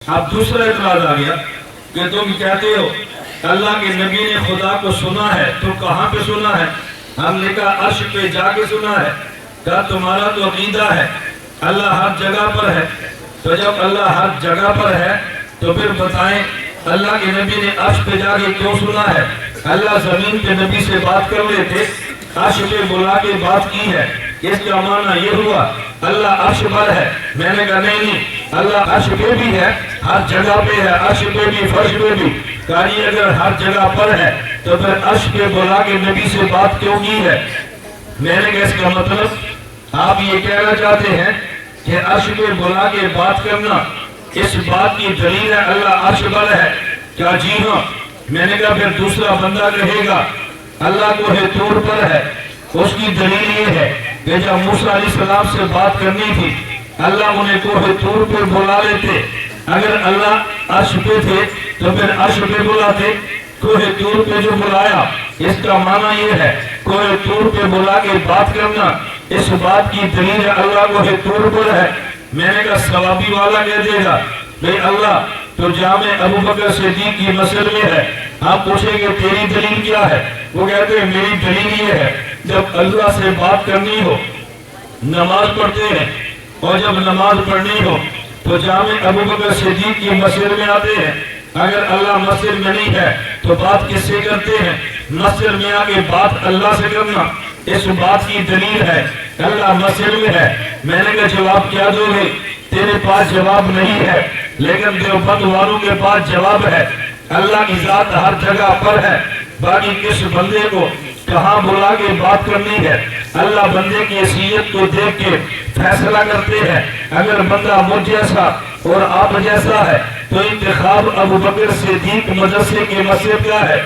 اب دوسرا اعتراض آ گیا کہ تم کہتے ہو اللہ کے نبی نے خدا کو سنا ہے، تو کہاں پہ سنا ہے؟ ہم نے کہا عرش پہ جا کے سنا ہے۔ کہا تمہارا تو عقیدہ ہے اللہ ہر جگہ پر ہے، تو جب اللہ ہر جگہ پر ہے تو پھر بتائیں اللہ کے نبی نے عرش پہ جا کے کیوں سنا ہے؟ اللہ زمین پہ نبی سے بات کر لیتے، عرش پہ بلا کے بات کی ہے، اس کا معنی یہ ہوا اللہ عرش پر ہے۔ میں نے کہا نہیں، اللہ عرش پہ بھی ہے، ہر جگہ پہ ہے، عرش پہ بھی فرش پہ بھی۔ کہا یہ اگر ہر جگہ پر ہے تو پھر عرش پہ بلا کے نبی سے بات کیوں کی ہے؟ میں نے کہا اس کا مطلب آپ یہ کہنا چاہتے ہیں کہ عرش پہ بلا کے بات کرنا اس بات کی دلیل ہے اللہ عرش پر ہے؟ کیا جی ہاں۔ میں نے کہا پھر دوسرا بندہ کہے گا اللہ کوہ طور پر ہے، اس کی دلیل یہ ہے کہ جب موسیٰ علیہ السلام سے بات کرنی تھی اللہ انہیں کوہ طور پر بلا لیتے، اگر اللہ عرش پہ تھے تو پھر عرش پہ بلاتے، کوہ طور پہ جو بلایا اس کا معنی یہ ہے کوہ طور پہ بلا کے بات کرنا اس بات کی دلیل ہے اللہ کوہ طور پر ہے۔ میں نے کہا ثوابی والا کہہ دے گا بھئی اللہ تو جامع ابو بکر صدیق کی مسجد میں ہے، آپ پوچھیں گے تیری دلیل کیا ہے؟ وہ کہتے ہیں میری دلیل یہ ہے جب اللہ سے بات کرنی ہو نماز پڑھتے ہیں، اور جب نماز پڑھنی ہو تو جامع ابو بکر صدیق کی مسجد میں آتے ہیں، اگر اللہ مسجد میں نہیں ہے تو بات کس سے کرتے ہیں؟ مسجد میں آگے بات اللہ سے کرنا اس بات کی دلیل ہے اللہ مسجد میں ہے۔ میں نے کہا جواب کیا دو گے؟ تیرے پاس جواب نہیں ہے، لیکن دیوبند والوں کے پاس جواب ہے۔ اللہ کی ذات ہر جگہ پر ہے، باقی کس بندے کو کہاں بلا کے بات کرنی ہے اللہ بندے کی حیثیت کو دیکھ کے فیصلہ کرتے ہیں۔ اگر بندہ مجھ جیسا اور آپ جیسا ہے تو انتخاب ابو بکر صدیق مدرسے کے مسجد کا ہے،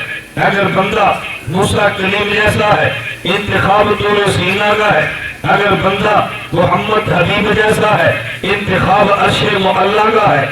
اگر بندہ موسیٰ کلیم جیسا ہے انتخاب طور سینہ کا ہے، اگر بندہ محمد حبیب جیسا ہے انتخاب عرش معلیٰ کا ہے۔